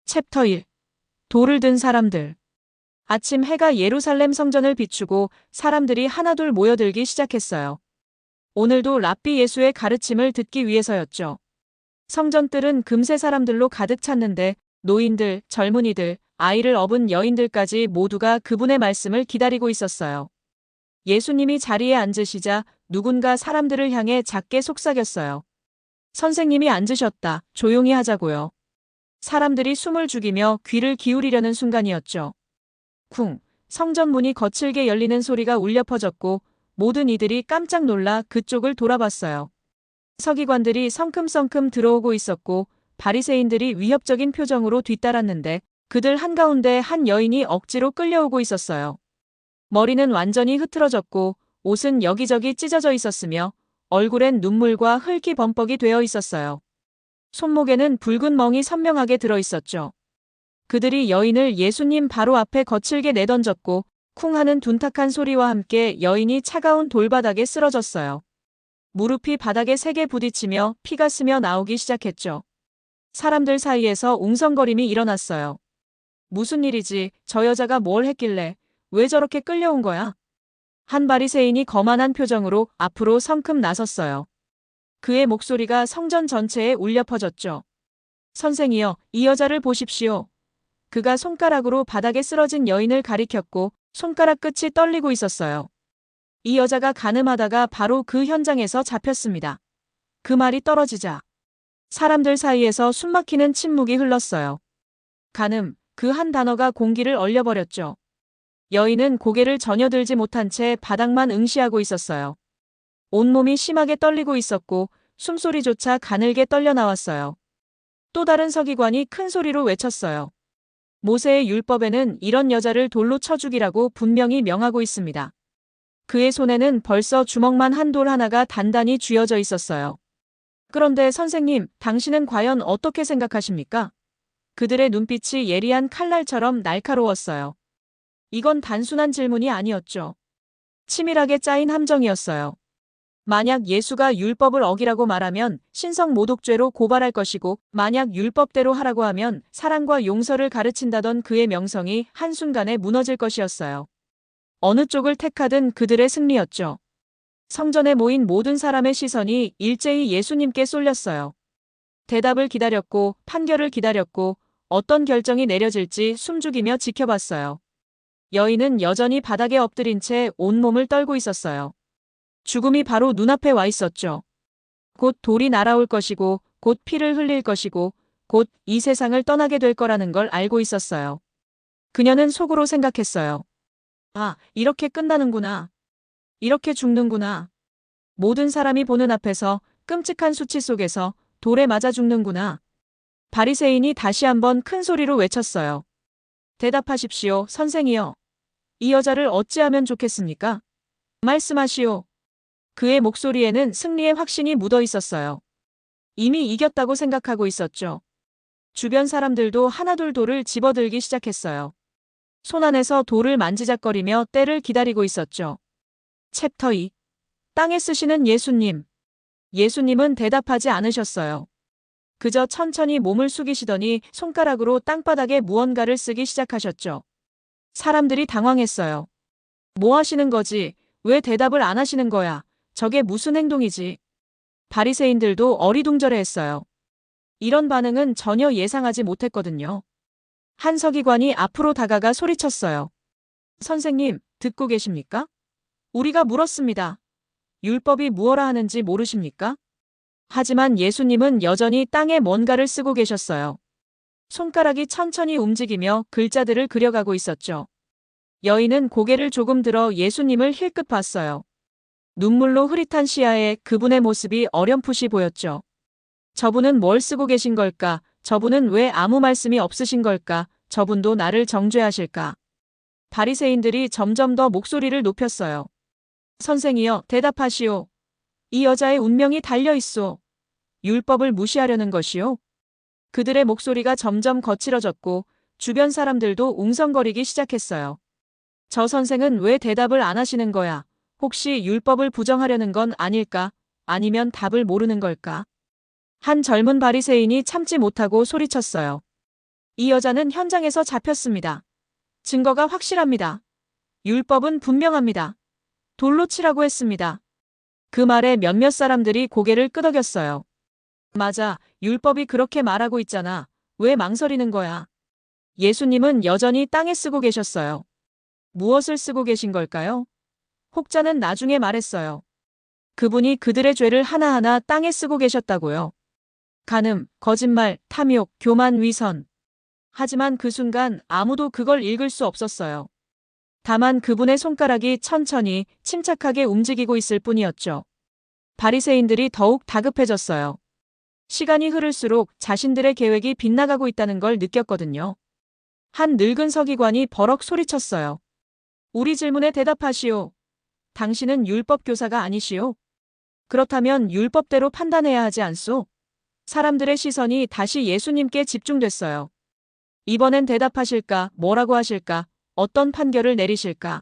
챕터 1. 돌을 든 사람들. 아침 해가 예루살렘 성전을 비추고 사람들이 하나둘 모여들기 시작했어요. 오늘도 랍비 예수의 가르침을 듣기 위해서였죠. 성전 뜰은 금세 사람들로 가득 찼는데 노인들, 젊은이들, 아이를 업은 여인들까지 모두가 그분의 말씀을 기다리고 있었어요. 예수님이 자리에 앉으시자 누군가 사람들을 향해 작게 속삭였어요. 선생님이 앉으셨다. 조용히 하자고요. 사람들이 숨을 죽이며 귀를 기울이려는 순간이었죠. 쿵, 성전 문이 거칠게 열리는 소리가 울려 퍼졌고 모든 이들이 깜짝 놀라 그쪽을 돌아봤어요. 서기관들이 성큼성큼 들어오고 있었고 바리새인들이 위협적인 표정으로 뒤따랐는데 그들 한가운데 한 여인이 억지로 끌려오고 있었어요. 머리는 완전히 흐트러졌고 옷은 여기저기 찢어져 있었으며 얼굴엔 눈물과 흙이 범벅이 되어 있었어요. 손목에는 붉은 멍이 선명하게 들어 있었죠. 그들이 여인을 예수님 바로 앞에 거칠게 내던졌고 쿵 하는 둔탁한 소리와 함께 여인이 차가운 돌바닥에 쓰러졌어요. 무릎이 바닥에 세게 부딪히며 피가 스며 나오기 시작했죠. 사람들 사이에서 웅성거림이 일어났어요. 무슨 일이지? 저 여자가 뭘 했길래? 왜 저렇게 끌려온 거야? 한 바리새인이 거만한 표정으로 앞으로 성큼 나섰어요. 그의 목소리가 성전 전체에 울려 퍼졌죠. 선생이여, 이 여자를 보십시오. 그가 손가락으로 바닥에 쓰러진 여인을 가리켰고 손가락 끝이 떨리고 있었어요. 이 여자가 간음하다가 바로 그 현장에서 잡혔습니다. 그 말이 떨어지자 사람들 사이에서 숨막히는 침묵이 흘렀어요. 간음, 그 한 단어가 공기를 얼려버렸죠. 여인은 고개를 전혀 들지 못한 채 바닥만 응시하고 있었어요. 온몸이 심하게 떨리고 있었고 숨소리조차 가늘게 떨려 나왔어요. 또 다른 서기관이 큰 소리로 외쳤어요. 모세의 율법에는 이런 여자를 돌로 쳐 죽이라고 분명히 명하고 있습니다. 그의 손에는 벌써 주먹만 한 돌 하나가 단단히 쥐어져 있었어요. 그런데 선생님, 당신은 과연 어떻게 생각하십니까? 그들의 눈빛이 예리한 칼날처럼 날카로웠어요. 이건 단순한 질문이 아니었죠. 치밀하게 짜인 함정이었어요. 만약 예수가 율법을 어기라고 말하면 신성모독죄로 고발할 것이고 만약 율법대로 하라고 하면 사랑과 용서를 가르친다던 그의 명성이 한순간에 무너질 것이었어요. 어느 쪽을 택하든 그들의 승리였죠. 성전에 모인 모든 사람의 시선이 일제히 예수님께 쏠렸어요. 대답을 기다렸고 판결을 기다렸고 어떤 결정이 내려질지 숨죽이며 지켜봤어요. 여인은 여전히 바닥에 엎드린 채 온몸을 떨고 있었어요. 죽음이 바로 눈앞에 와 있었죠. 곧 돌이 날아올 것이고 곧 피를 흘릴 것이고 곧 이 세상을 떠나게 될 거라는 걸 알고 있었어요. 그녀는 속으로 생각했어요. 아, 이렇게 끝나는구나. 이렇게 죽는구나. 모든 사람이 보는 앞에서 끔찍한 수치 속에서 돌에 맞아 죽는구나. 바리새인이 다시 한번 큰 소리로 외쳤어요. 대답하십시오, 선생이여. 이 여자를 어찌하면 좋겠습니까? 말씀하시오. 그의 목소리에는 승리의 확신이 묻어 있었어요. 이미 이겼다고 생각하고 있었죠. 주변 사람들도 하나둘 돌을 집어들기 시작했어요. 손 안에서 돌을 만지작거리며 때를 기다리고 있었죠. 챕터 2. 땅에 쓰시는 예수님. 예수님은 대답하지 않으셨어요. 그저 천천히 몸을 숙이시더니 손가락으로 땅바닥에 무언가를 쓰기 시작하셨죠. 사람들이 당황했어요. 뭐 하시는 거지? 왜 대답을 안 하시는 거야? 저게 무슨 행동이지? 바리새인들도 어리둥절해했어요. 이런 반응은 전혀 예상하지 못했거든요. 한 서기관이 앞으로 다가가 소리쳤어요. 선생님, 듣고 계십니까? 우리가 물었습니다. 율법이 무엇라 하는지 모르십니까? 하지만 예수님은 여전히 땅에 뭔가를 쓰고 계셨어요. 손가락이 천천히 움직이며 글자들을 그려가고 있었죠. 여인은 고개를 조금 들어 예수님을 힐끗 봤어요. 눈물로 흐릿한 시야에 그분의 모습이 어렴풋이 보였죠. 저분은 뭘 쓰고 계신 걸까? 저분은 왜 아무 말씀이 없으신 걸까? 저분도 나를 정죄하실까? 바리새인들이 점점 더 목소리를 높였어요. 선생이여, 대답하시오. 이 여자의 운명이 달려있소. 율법을 무시하려는 것이오? 그들의 목소리가 점점 거칠어졌고 주변 사람들도 웅성거리기 시작했어요. 저 선생은 왜 대답을 안 하시는 거야? 혹시 율법을 부정하려는 건 아닐까? 아니면 답을 모르는 걸까? 한 젊은 바리새인이 참지 못하고 소리쳤어요. 이 여자는 현장에서 잡혔습니다. 증거가 확실합니다. 율법은 분명합니다. 돌로 치라고 했습니다. 그 말에 몇몇 사람들이 고개를 끄덕였어요. 맞아, 율법이 그렇게 말하고 있잖아. 왜 망설이는 거야? 예수님은 여전히 땅에 쓰고 계셨어요. 무엇을 쓰고 계신 걸까요? 혹자는 나중에 말했어요. 그분이 그들의 죄를 하나하나 땅에 쓰고 계셨다고요. 간음, 거짓말, 탐욕, 교만, 위선. 하지만 그 순간 아무도 그걸 읽을 수 없었어요. 다만 그분의 손가락이 천천히 침착하게 움직이고 있을 뿐이었죠. 바리새인들이 더욱 다급해졌어요. 시간이 흐를수록 자신들의 계획이 빗나가고 있다는 걸 느꼈거든요. 한 늙은 서기관이 버럭 소리쳤어요. 우리 질문에 대답하시오. 당신은 율법 교사가 아니시오? 그렇다면 율법대로 판단해야 하지 않소? 사람들의 시선이 다시 예수님께 집중됐어요. 이번엔 대답하실까, 뭐라고 하실까, 어떤 판결을 내리실까?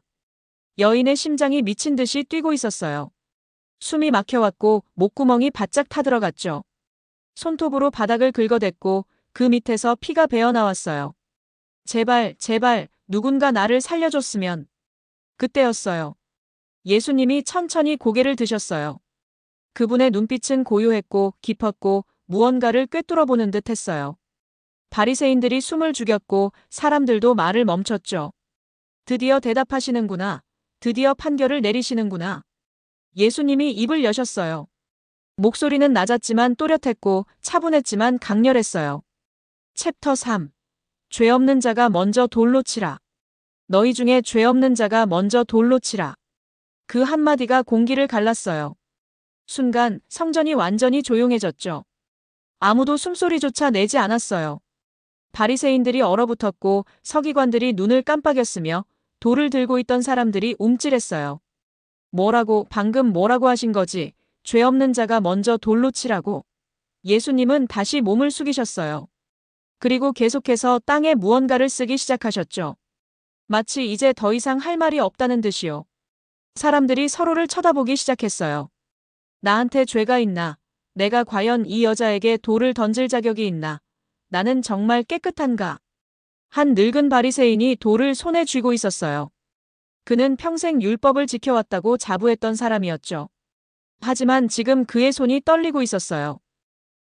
여인의 심장이 미친 듯이 뛰고 있었어요. 숨이 막혀왔고 목구멍이 바짝 타들어갔죠. 손톱으로 바닥을 긁어댔고 그 밑에서 피가 배어나왔어요. 제발, 제발, 누군가 나를 살려줬으면. 그때였어요. 예수님이 천천히 고개를 드셨어요. 그분의 눈빛은 고요했고 깊었고 무언가를 꿰뚫어보는 듯 했어요. 바리새인들이 숨을 죽였고 사람들도 말을 멈췄죠. 드디어 대답하시는구나. 드디어 판결을 내리시는구나. 예수님이 입을 여셨어요. 목소리는 낮았지만 또렷했고 차분했지만 강렬했어요. 챕터 3. 죄 없는 자가 먼저 돌로 치라. 너희 중에 죄 없는 자가 먼저 돌로 치라. 그 한마디가 공기를 갈랐어요. 순간 성전이 완전히 조용해졌죠. 아무도 숨소리조차 내지 않았어요. 바리새인들이 얼어붙었고 서기관들이 눈을 깜빡였으며 돌을 들고 있던 사람들이 움찔했어요. 방금 뭐라고 하신 거지? 죄 없는 자가 먼저 돌로 치라고. 예수님은 다시 몸을 숙이셨어요. 그리고 계속해서 땅에 무언가를 쓰기 시작하셨죠. 마치 이제 더 이상 할 말이 없다는 듯이요. 사람들이 서로를 쳐다보기 시작했어요. 나한테 죄가 있나? 내가 과연 이 여자에게 돌을 던질 자격이 있나? 나는 정말 깨끗한가? 한 늙은 바리새인이 돌을 손에 쥐고 있었어요. 그는 평생 율법을 지켜왔다고 자부했던 사람이었죠. 하지만 지금 그의 손이 떨리고 있었어요.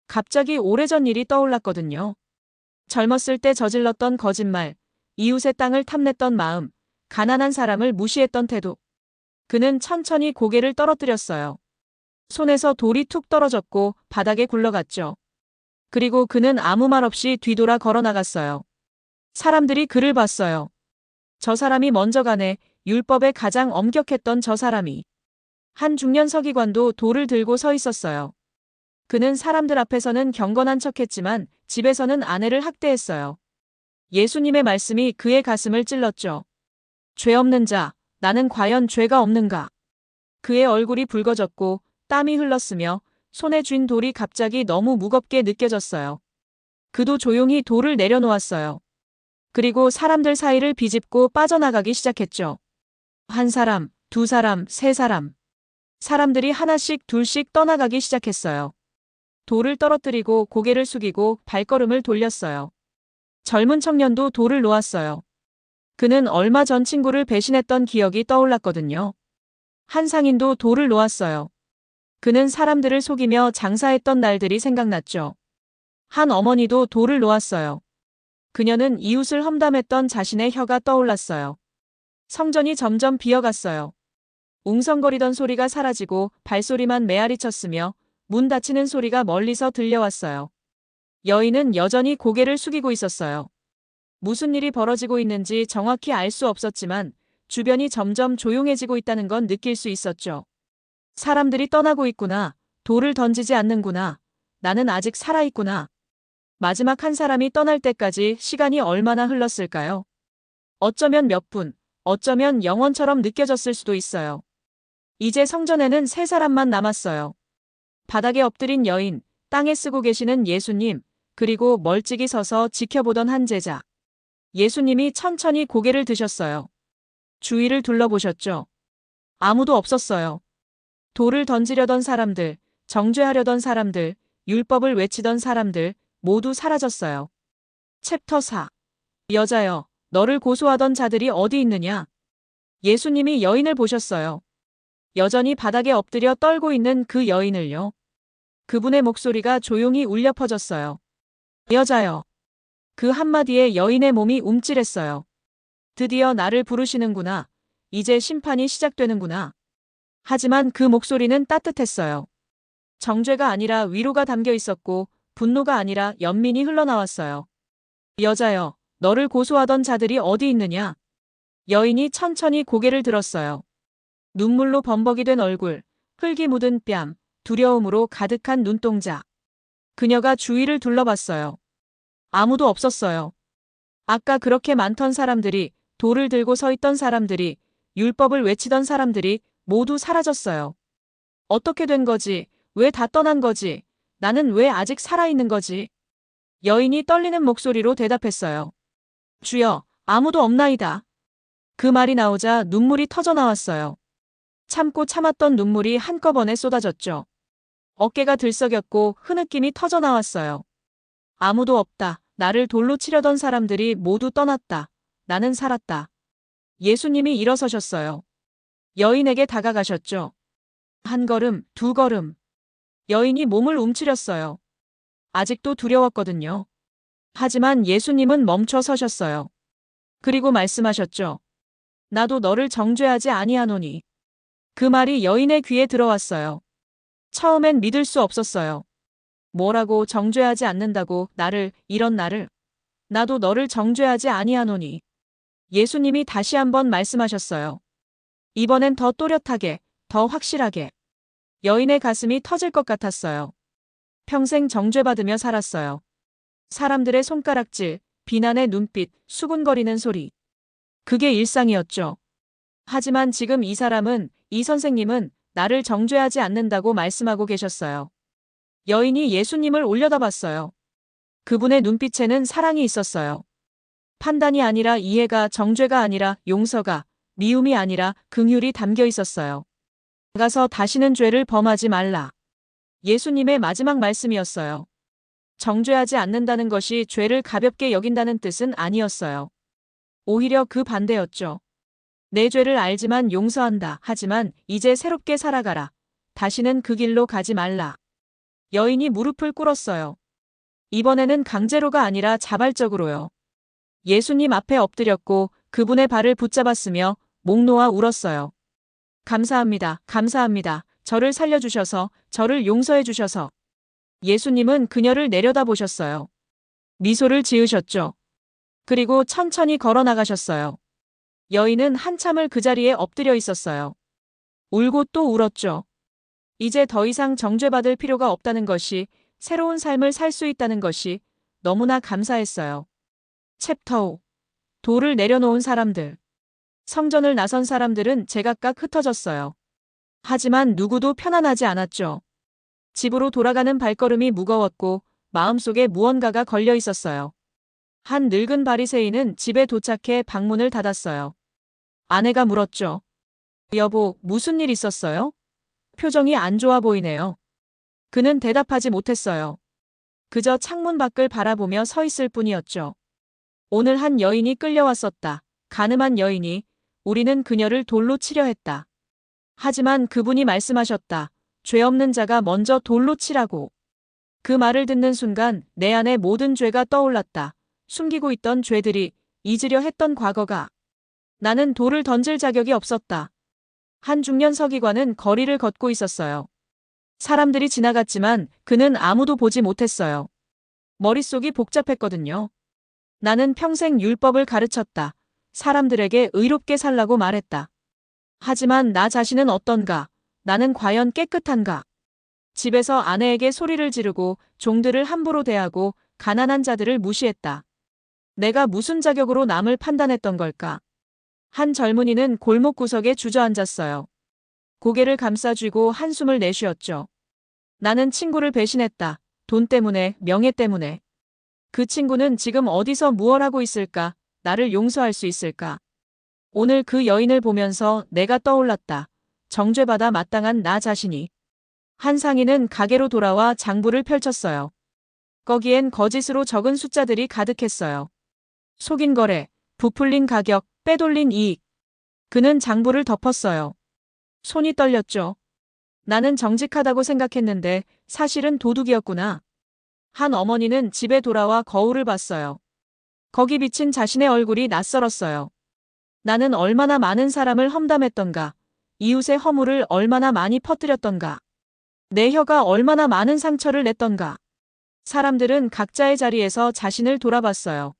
갑자기 오래전 일이 떠올랐거든요. 젊었을 때 저질렀던 거짓말, 이웃의 땅을 탐냈던 마음, 가난한 사람을 무시했던 태도. 그는 천천히 고개를 떨어뜨렸어요. 손에서 돌이 툭 떨어졌고 바닥에 굴러갔죠. 그리고 그는 아무 말 없이 뒤돌아 걸어 나갔어요. 사람들이 그를 봤어요. 저 사람이 먼저 가네. 율법에 가장 엄격했던 저 사람이. 한 중년 서기관도 돌을 들고 서 있었어요. 그는 사람들 앞에서는 경건한 척했지만 집에서는 아내를 학대했어요. 예수님의 말씀이 그의 가슴을 찔렀죠. 죄 없는 자, 나는 과연 죄가 없는가? 그의 얼굴이 붉어졌고 땀이 흘렀으며 손에 쥔 돌이 갑자기 너무 무겁게 느껴졌어요. 그도 조용히 돌을 내려놓았어요. 그리고 사람들 사이를 비집고 빠져나가기 시작했죠. 한 사람, 두 사람, 세 사람. 사람들이 하나씩 둘씩 떠나가기 시작했어요. 돌을 떨어뜨리고 고개를 숙이고 발걸음을 돌렸어요. 젊은 청년도 돌을 놓았어요. 그는 얼마 전 친구를 배신했던 기억이 떠올랐거든요. 한 상인도 돌을 놓았어요. 그는 사람들을 속이며 장사했던 날들이 생각났죠. 한 어머니도 돌을 놓았어요. 그녀는 이웃을 험담했던 자신의 혀가 떠올랐어요. 성전이 점점 비어갔어요. 웅성거리던 소리가 사라지고 발소리만 메아리 쳤으며 문 닫히는 소리가 멀리서 들려왔어요. 여인은 여전히 고개를 숙이고 있었어요. 무슨 일이 벌어지고 있는지 정확히 알 수 없었지만 주변이 점점 조용해지고 있다는 건 느낄 수 있었죠. 사람들이 떠나고 있구나. 돌을 던지지 않는구나. 나는 아직 살아있구나. 마지막 한 사람이 떠날 때까지 시간이 얼마나 흘렀을까요? 어쩌면 몇 분, 어쩌면 영원처럼 느껴졌을 수도 있어요. 이제 성전에는 세 사람만 남았어요. 바닥에 엎드린 여인, 땅에 쓰고 계시는 예수님, 그리고 멀찍이 서서 지켜보던 한 제자. 예수님이 천천히 고개를 드셨어요. 주위를 둘러보셨죠. 아무도 없었어요. 돌을 던지려던 사람들, 정죄하려던 사람들, 율법을 외치던 사람들 모두 사라졌어요. 챕터 4. 여자여, 너를 고소하던 자들이 어디 있느냐? 예수님이 여인을 보셨어요. 여전히 바닥에 엎드려 떨고 있는 그 여인을요. 그분의 목소리가 조용히 울려 퍼졌어요. 여자여. 그 한마디에 여인의 몸이 움찔했어요. 드디어 나를 부르시는구나. 이제 심판이 시작되는구나. 하지만 그 목소리는 따뜻했어요. 정죄가 아니라 위로가 담겨 있었고 분노가 아니라 연민이 흘러나왔어요. 여자여, 너를 고소하던 자들이 어디 있느냐? 여인이 천천히 고개를 들었어요. 눈물로 범벅이 된 얼굴, 흙이 묻은 뺨, 두려움으로 가득한 눈동자. 그녀가 주위를 둘러봤어요. 아무도 없었어요. 아까 그렇게 많던 사람들이, 돌을 들고 서 있던 사람들이, 율법을 외치던 사람들이 모두 사라졌어요. 어떻게 된 거지? 왜 다 떠난 거지? 나는 왜 아직 살아있는 거지? 여인이 떨리는 목소리로 대답했어요. 주여, 아무도 없나이다. 그 말이 나오자 눈물이 터져 나왔어요. 참고 참았던 눈물이 한꺼번에 쏟아졌죠. 어깨가 들썩였고 흐느낌이 터져 나왔어요. 아무도 없다. 나를 돌로 치려던 사람들이 모두 떠났다. 나는 살았다. 예수님이 일어서셨어요. 여인에게 다가가셨죠. 한 걸음, 두 걸음. 여인이 몸을 움츠렸어요. 아직도 두려웠거든요. 하지만 예수님은 멈춰 서셨어요. 그리고 말씀하셨죠. 나도 너를 정죄하지 아니하노니. 그 말이 여인의 귀에 들어왔어요. 처음엔 믿을 수 없었어요. 뭐라고 정죄하지 않는다고 이런 나를. 나도 너를 정죄하지 아니하노니. 예수님이 다시 한번 말씀하셨어요. 이번엔 더 또렷하게, 더 확실하게. 여인의 가슴이 터질 것 같았어요. 평생 정죄받으며 살았어요. 사람들의 손가락질, 비난의 눈빛, 수군거리는 소리. 그게 일상이었죠. 하지만 지금 이 선생님은 나를 정죄하지 않는다고 말씀하고 계셨어요. 여인이 예수님을 올려다봤어요. 그분의 눈빛에는 사랑이 있었어요. 판단이 아니라 이해가, 정죄가 아니라 용서가, 미움이 아니라 긍휼이 담겨 있었어요. 가서 다시는 죄를 범하지 말라. 예수님의 마지막 말씀이었어요. 정죄하지 않는다는 것이 죄를 가볍게 여긴다는 뜻은 아니었어요. 오히려 그 반대였죠. 내 죄를 알지만 용서한다. 하지만 이제 새롭게 살아가라. 다시는 그 길로 가지 말라. 여인이 무릎을 꿇었어요. 이번에는 강제로가 아니라 자발적으로요. 예수님 앞에 엎드렸고 그분의 발을 붙잡았으며 목 놓아 울었어요. 감사합니다. 감사합니다. 저를 살려주셔서, 저를 용서해 주셔서. 예수님은 그녀를 내려다보셨어요. 미소를 지으셨죠. 그리고 천천히 걸어 나가셨어요. 여인은 한참을 그 자리에 엎드려 있었어요. 울고 또 울었죠. 이제 더 이상 정죄받을 필요가 없다는 것이, 새로운 삶을 살 수 있다는 것이 너무나 감사했어요. 챕터 5. 돌을 내려놓은 사람들. 성전을 나선 사람들은 제각각 흩어졌어요. 하지만 누구도 편안하지 않았죠. 집으로 돌아가는 발걸음이 무거웠고 마음속에 무언가가 걸려 있었어요. 한 늙은 바리새인은 집에 도착해 방문을 닫았어요. 아내가 물었죠. 여보, 무슨 일 있었어요? 표정이 안 좋아 보이네요. 그는 대답하지 못했어요. 그저 창문 밖을 바라보며 서 있을 뿐이었죠. 오늘 한 여인이 끌려왔었다. 가늠한 여인이. 우리는 그녀를 돌로 치려 했다. 하지만 그분이 말씀하셨다. 죄 없는 자가 먼저 돌로 치라고. 그 말을 듣는 순간 내 안에 모든 죄가 떠올랐다. 숨기고 있던 죄들이, 잊으려 했던 과거가. 나는 돌을 던질 자격이 없었다. 한 중년 서기관은 거리를 걷고 있었어요. 사람들이 지나갔지만 그는 아무도 보지 못했어요. 머릿속이 복잡했거든요. 나는 평생 율법을 가르쳤다. 사람들에게 의롭게 살라고 말했다. 하지만 나 자신은 어떤가? 나는 과연 깨끗한가? 집에서 아내에게 소리를 지르고 종들을 함부로 대하고 가난한 자들을 무시했다. 내가 무슨 자격으로 남을 판단했던 걸까? 한 젊은이는 골목 구석에 주저앉았어요. 고개를 감싸쥐고 한숨을 내쉬었죠. 나는 친구를 배신했다. 돈 때문에, 명예 때문에. 그 친구는 지금 어디서 무얼 하고 있을까? 나를 용서할 수 있을까? 오늘 그 여인을 보면서 내가 떠올랐다. 정죄받아 마땅한 나 자신이. 한 상인은 가게로 돌아와 장부를 펼쳤어요. 거기엔 거짓으로 적은 숫자들이 가득했어요. 속인 거래, 부풀린 가격, 빼돌린 이익. 그는 장부를 덮었어요. 손이 떨렸죠. 나는 정직하다고 생각했는데 사실은 도둑이었구나. 한 어머니는 집에 돌아와 거울을 봤어요. 거기 비친 자신의 얼굴이 낯설었어요. 나는 얼마나 많은 사람을 험담했던가. 이웃의 허물을 얼마나 많이 퍼뜨렸던가. 내 혀가 얼마나 많은 상처를 냈던가. 사람들은 각자의 자리에서 자신을 돌아봤어요.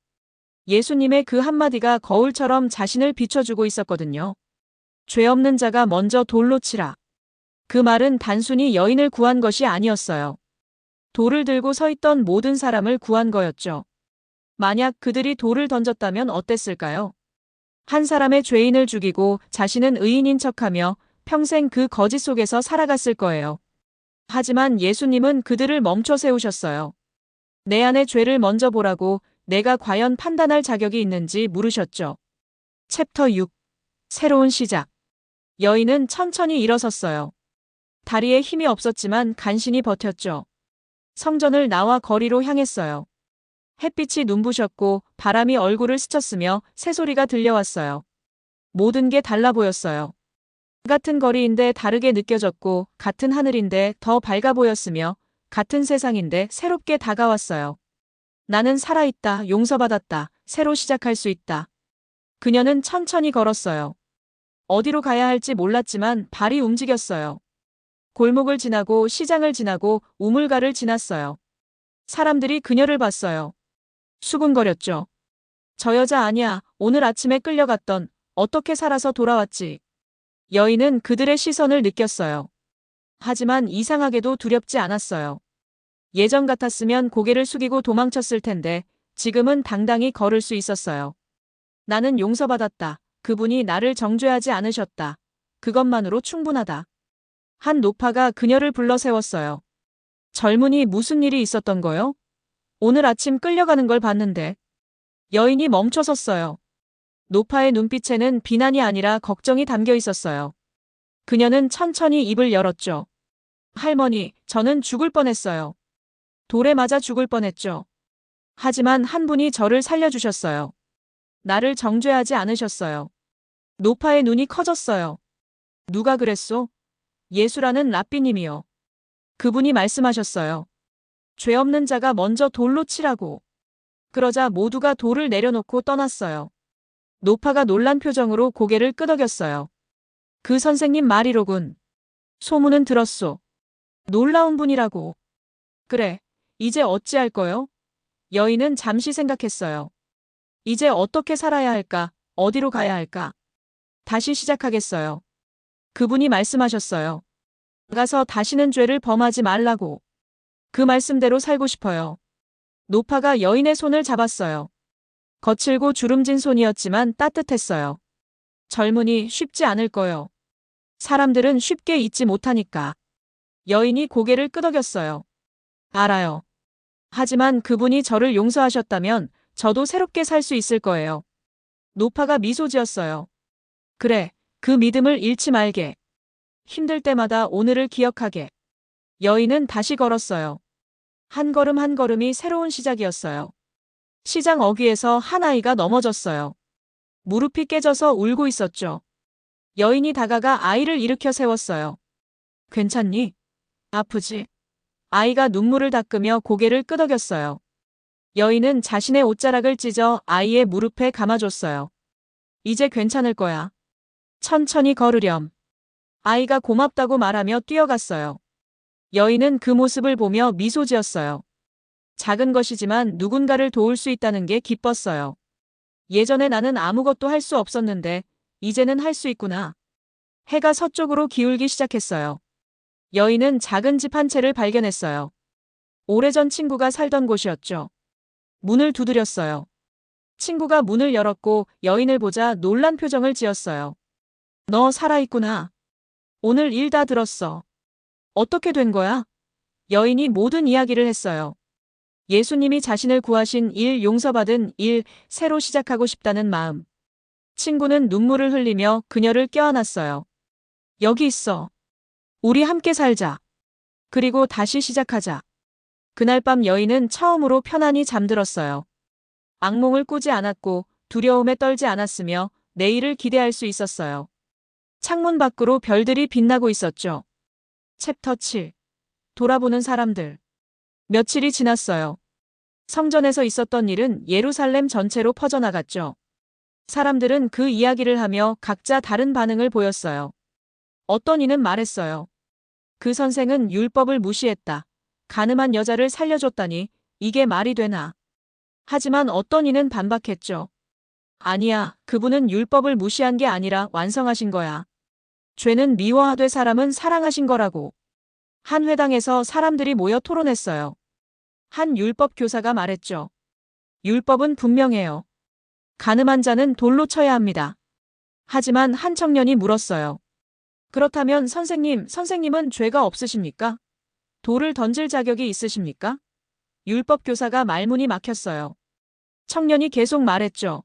예수님의 그 한마디가 거울처럼 자신을 비춰주고 있었거든요. 죄 없는 자가 먼저 돌로 치라. 그 말은 단순히 여인을 구한 것이 아니었어요. 돌을 들고 서 있던 모든 사람을 구한 거였죠. 만약 그들이 돌을 던졌다면 어땠을까요? 한 사람의 죄인을 죽이고 자신은 의인인 척하며 평생 그 거짓 속에서 살아갔을 거예요. 하지만 예수님은 그들을 멈춰 세우셨어요. 내 안의 죄를 먼저 보라고 내가 과연 판단할 자격이 있는지 물으셨죠. 챕터 6. 새로운 시작. 여인은 천천히 일어섰어요. 다리에 힘이 없었지만 간신히 버텼죠. 성전을 나와 거리로 향했어요. 햇빛이 눈부셨고 바람이 얼굴을 스쳤으며 새소리가 들려왔어요. 모든 게 달라 보였어요. 같은 거리인데 다르게 느껴졌고 같은 하늘인데 더 밝아 보였으며 같은 세상인데 새롭게 다가왔어요. 나는 살아있다, 용서받았다, 새로 시작할 수 있다. 그녀는 천천히 걸었어요. 어디로 가야 할지 몰랐지만 발이 움직였어요. 골목을 지나고 시장을 지나고 우물가를 지났어요. 사람들이 그녀를 봤어요. 수군거렸죠. 저 여자 아니야. 오늘 아침에 끌려갔던 어떻게 살아서 돌아왔지. 여인은 그들의 시선을 느꼈어요. 하지만 이상하게도 두렵지 않았어요. 예전 같았으면 고개를 숙이고 도망쳤을 텐데 지금은 당당히 걸을 수 있었어요. 나는 용서받았다. 그분이 나를 정죄하지 않으셨다. 그것만으로 충분하다. 한 노파가 그녀를 불러 세웠어요. 젊은이 무슨 일이 있었던 거요? 오늘 아침 끌려가는 걸 봤는데. 여인이 멈춰섰어요. 노파의 눈빛에는 비난이 아니라 걱정이 담겨 있었어요. 그녀는 천천히 입을 열었죠. 할머니, 저는 죽을 뻔했어요. 돌에 맞아 죽을 뻔했죠. 하지만 한 분이 저를 살려주셨어요. 나를 정죄하지 않으셨어요. 노파의 눈이 커졌어요. 누가 그랬소? 예수라는 랍비님이요. 그분이 말씀하셨어요. 죄 없는 자가 먼저 돌로 치라고. 그러자 모두가 돌을 내려놓고 떠났어요. 노파가 놀란 표정으로 고개를 끄덕였어요. 그 선생님 말이로군. 소문은 들었소. 놀라운 분이라고. 그래, 이제 어찌할 거요? 여인은 잠시 생각했어요. 이제 어떻게 살아야 할까? 어디로 가야 할까? 다시 시작하겠어요. 그분이 말씀하셨어요. 가서 다시는 죄를 범하지 말라고. 그 말씀대로 살고 싶어요. 노파가 여인의 손을 잡았어요. 거칠고 주름진 손이었지만 따뜻했어요. 젊은이 쉽지 않을 거요. 사람들은 쉽게 잊지 못하니까. 여인이 고개를 끄덕였어요. 알아요. 하지만 그분이 저를 용서하셨다면 저도 새롭게 살 수 있을 거예요. 노파가 미소 지었어요. 그래, 그 믿음을 잃지 말게. 힘들 때마다 오늘을 기억하게. 여인은 다시 걸었어요. 한 걸음 한 걸음이 새로운 시작이었어요. 시장 어귀에서 한 아이가 넘어졌어요. 무릎이 깨져서 울고 있었죠. 여인이 다가가 아이를 일으켜 세웠어요. 괜찮니? 아프지? 아이가 눈물을 닦으며 고개를 끄덕였어요. 여인은 자신의 옷자락을 찢어 아이의 무릎에 감아줬어요. 이제 괜찮을 거야. 천천히 걸으렴. 아이가 고맙다고 말하며 뛰어갔어요. 여인은 그 모습을 보며 미소 지었어요. 작은 것이지만 누군가를 도울 수 있다는 게 기뻤어요. 예전에 나는 아무것도 할 수 없었는데 이제는 할 수 있구나. 해가 서쪽으로 기울기 시작했어요. 여인은 작은 집 한 채를 발견했어요. 오래전 친구가 살던 곳이었죠. 문을 두드렸어요. 친구가 문을 열었고 여인을 보자 놀란 표정을 지었어요. 너 살아있구나. 오늘 일 다 들었어. 어떻게 된 거야? 여인이 모든 이야기를 했어요. 예수님이 자신을 구하신 일, 용서받은 일, 새로 시작하고 싶다는 마음. 친구는 눈물을 흘리며 그녀를 껴안았어요. 여기 있어. 우리 함께 살자. 그리고 다시 시작하자. 그날 밤 여인은 처음으로 편안히 잠들었어요. 악몽을 꾸지 않았고 두려움에 떨지 않았으며 내일을 기대할 수 있었어요. 창문 밖으로 별들이 빛나고 있었죠. 챕터 7. 돌아보는 사람들. 며칠이 지났어요. 성전에서 있었던 일은 예루살렘 전체로 퍼져나갔죠. 사람들은 그 이야기를 하며 각자 다른 반응을 보였어요. 어떤 이는 말했어요. 그 선생은 율법을 무시했다. 가늠한 여자를 살려줬다니 이게 말이 되나. 하지만 어떤 이는 반박했죠. 아니야, 그분은 율법을 무시한 게 아니라 완성하신 거야. 죄는 미워하되 사람은 사랑하신 거라고. 한 회당에서 사람들이 모여 토론했어요. 한 율법 교사가 말했죠. 율법은 분명해요. 가늠한 자는 돌로 쳐야 합니다. 하지만 한 청년이 물었어요. 그렇다면 선생님은 죄가 없으십니까? 돌을 던질 자격이 있으십니까? 율법 교사가 말문이 막혔어요. 청년이 계속 말했죠.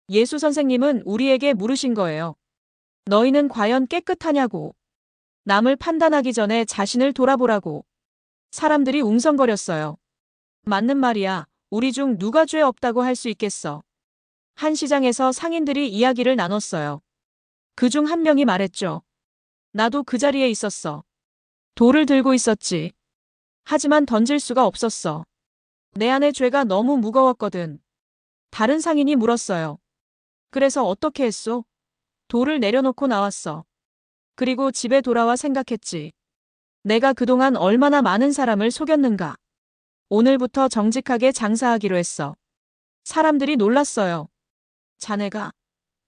예수 선생님은 우리에게 물으신 거예요. 너희는 과연 깨끗하냐고. 남을 판단하기 전에 자신을 돌아보라고. 사람들이 웅성거렸어요. 맞는 말이야. 우리 중 누가 죄 없다고 할 수 있겠어. 한 시장에서 상인들이 이야기를 나눴어요. 그중 한 명이 말했죠. 나도 그 자리에 있었어. 돌을 들고 있었지. 하지만 던질 수가 없었어. 내 안의 죄가 너무 무거웠거든. 다른 상인이 물었어요. 그래서 어떻게 했소? 돌을 내려놓고 나왔어. 그리고 집에 돌아와 생각했지. 내가 그동안 얼마나 많은 사람을 속였는가. 오늘부터 정직하게 장사하기로 했어. 사람들이 놀랐어요. 자네가,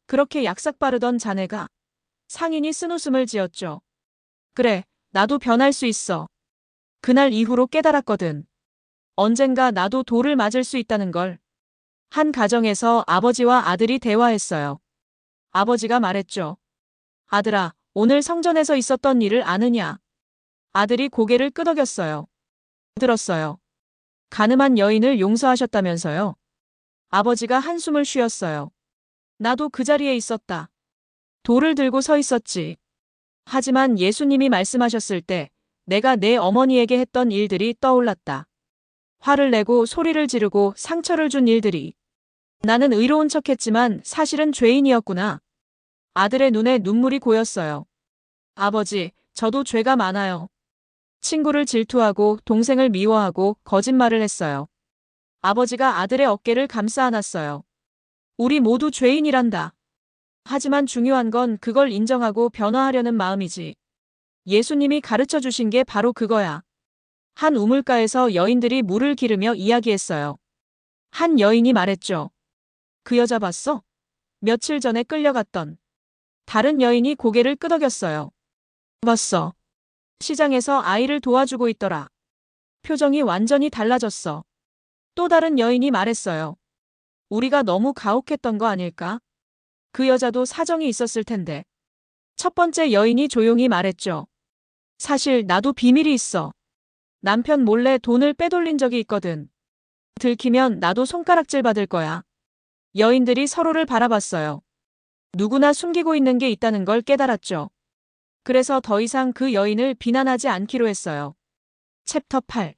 그렇게 약삭 빠르던 자네가. 상인이 쓴웃음을 지었죠. 그래, 나도 변할 수 있어. 그날 이후로 깨달았거든. 언젠가 나도 돌을 맞을 수 있다는 걸. 한 가정에서 아버지와 아들이 대화했어요. 아버지가 말했죠. 아들아, 오늘 성전에서 있었던 일을 아느냐? 아들이 고개를 끄덕였어요. 들었어요. 가늠한 여인을 용서하셨다면서요? 아버지가 한숨을 쉬었어요. 나도 그 자리에 있었다. 돌을 들고 서 있었지. 하지만 예수님이 말씀하셨을 때 내가 내 어머니에게 했던 일들이 떠올랐다. 화를 내고 소리를 지르고 상처를 준 일들이. 나는 의로운 척했지만 사실은 죄인이었구나. 아들의 눈에 눈물이 고였어요. 아버지, 저도 죄가 많아요. 친구를 질투하고 동생을 미워하고 거짓말을 했어요. 아버지가 아들의 어깨를 감싸 안았어요. 우리 모두 죄인이란다. 하지만 중요한 건 그걸 인정하고 변화하려는 마음이지. 예수님이 가르쳐 주신 게 바로 그거야. 한 우물가에서 여인들이 물을 기르며 이야기했어요. 한 여인이 말했죠. 그 여자 봤어? 며칠 전에 끌려갔던. 다른 여인이 고개를 끄덕였어요. 봤어. 시장에서 아이를 도와주고 있더라. 표정이 완전히 달라졌어. 또 다른 여인이 말했어요. 우리가 너무 가혹했던 거 아닐까? 그 여자도 사정이 있었을 텐데. 첫 번째 여인이 조용히 말했죠. 사실 나도 비밀이 있어. 남편 몰래 돈을 빼돌린 적이 있거든. 들키면 나도 손가락질 받을 거야. 여인들이 서로를 바라봤어요. 누구나 숨기고 있는 게 있다는 걸 깨달았죠. 그래서 더 이상 그 여인을 비난하지 않기로 했어요. 챕터 8.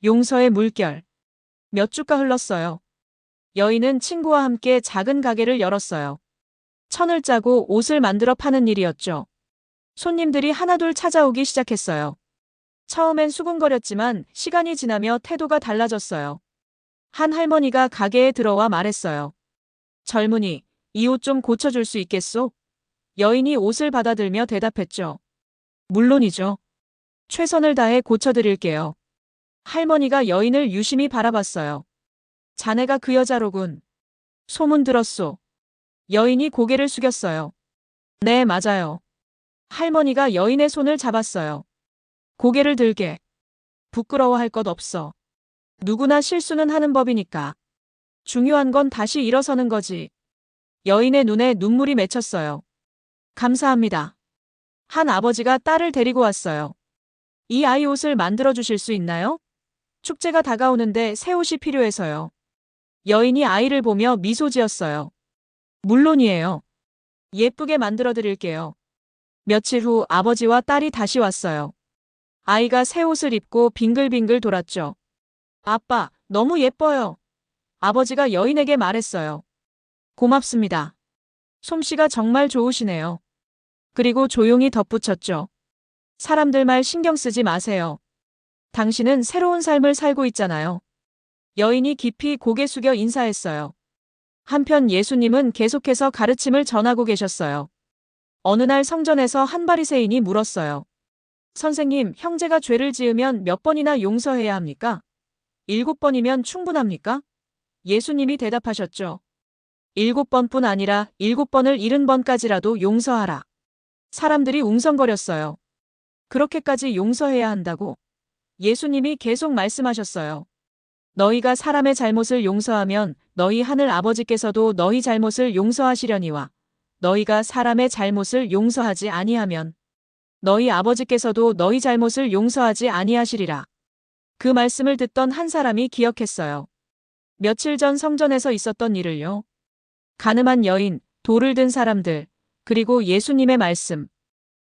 용서의 물결. 몇 주가 흘렀어요. 여인은 친구와 함께 작은 가게를 열었어요. 천을 짜고 옷을 만들어 파는 일이었죠. 손님들이 하나둘 찾아오기 시작했어요. 처음엔 수군거렸지만 시간이 지나며 태도가 달라졌어요. 한 할머니가 가게에 들어와 말했어요. 젊은이, 이 옷 좀 고쳐줄 수 있겠소? 여인이 옷을 받아들며 대답했죠. 물론이죠. 최선을 다해 고쳐드릴게요. 할머니가 여인을 유심히 바라봤어요. 자네가 그 여자로군. 소문 들었소. 여인이 고개를 숙였어요. 네, 맞아요. 할머니가 여인의 손을 잡았어요. 고개를 들게. 부끄러워할 것 없어. 누구나 실수는 하는 법이니까. 중요한 건 다시 일어서는 거지. 여인의 눈에 눈물이 맺혔어요. 감사합니다. 한 아버지가 딸을 데리고 왔어요. 이 아이 옷을 만들어 주실 수 있나요? 축제가 다가오는데 새 옷이 필요해서요. 여인이 아이를 보며 미소 지었어요. 물론이에요. 예쁘게 만들어 드릴게요. 며칠 후 아버지와 딸이 다시 왔어요. 아이가 새 옷을 입고 빙글빙글 돌았죠. 아빠, 너무 예뻐요. 아버지가 여인에게 말했어요. 고맙습니다. 솜씨가 정말 좋으시네요. 그리고 조용히 덧붙였죠. 사람들 말 신경 쓰지 마세요. 당신은 새로운 삶을 살고 있잖아요. 여인이 깊이 고개 숙여 인사했어요. 한편 예수님은 계속해서 가르침을 전하고 계셨어요. 어느 날 성전에서 한 바리새인이 물었어요. 선생님, 형제가 죄를 지으면 몇 번이나 용서해야 합니까? 7번이면 충분합니까? 예수님이 대답하셨죠. 7번뿐 아니라 7번을 70번까지라도 용서하라. 사람들이 웅성거렸어요. 그렇게까지 용서해야 한다고? 예수님이 계속 말씀하셨어요. 너희가 사람의 잘못을 용서하면 너희 하늘 아버지께서도 너희 잘못을 용서하시려니와 너희가 사람의 잘못을 용서하지 아니하면 너희 아버지께서도 너희 잘못을 용서하지 아니하시리라. 그 말씀을 듣던 한 사람이 기억했어요. 며칠 전 성전에서 있었던 일을요. 가늠한 여인, 돌을 든 사람들, 그리고 예수님의 말씀.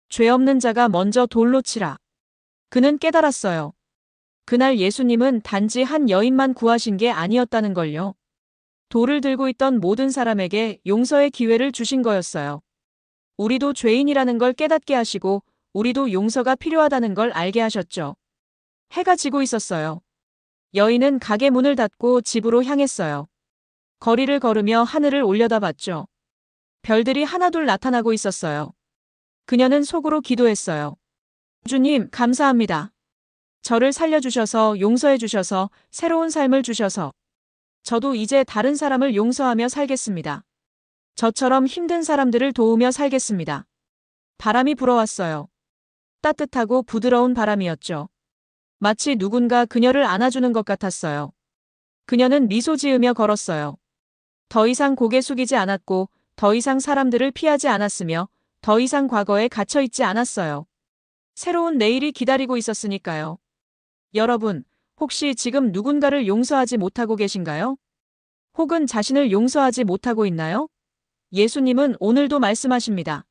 죄 없는 자가 먼저 돌로 치라. 그는 깨달았어요. 그날 예수님은 단지 한 여인만 구하신 게 아니었다는 걸요. 돌을 들고 있던 모든 사람에게 용서의 기회를 주신 거였어요. 우리도 죄인이라는 걸 깨닫게 하시고 우리도 용서가 필요하다는 걸 알게 하셨죠. 해가 지고 있었어요. 여인은 가게 문을 닫고 집으로 향했어요. 거리를 걸으며 하늘을 올려다봤죠. 별들이 하나둘 나타나고 있었어요. 그녀는 속으로 기도했어요. 주님, 감사합니다. 저를 살려주셔서 용서해 주셔서 새로운 삶을 주셔서 저도 이제 다른 사람을 용서하며 살겠습니다. 저처럼 힘든 사람들을 도우며 살겠습니다. 바람이 불어왔어요. 따뜻하고 부드러운 바람이었죠. 마치 누군가 그녀를 안아주는 것 같았어요. 그녀는 미소 지으며 걸었어요. 더 이상 고개 숙이지 않았고 더 이상 사람들을 피하지 않았으며 더 이상 과거에 갇혀있지 않았어요. 새로운 내일이 기다리고 있었으니까요. 여러분, 혹시 지금 누군가를 용서하지 못하고 계신가요? 혹은 자신을 용서하지 못하고 있나요? 예수님은 오늘도 말씀하십니다.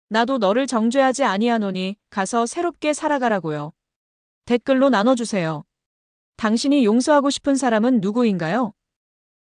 나도 너를 정죄하지 아니하노니 가서 새롭게 살아가라고요. 댓글로 나눠주세요. 당신이 용서하고 싶은 사람은 누구인가요?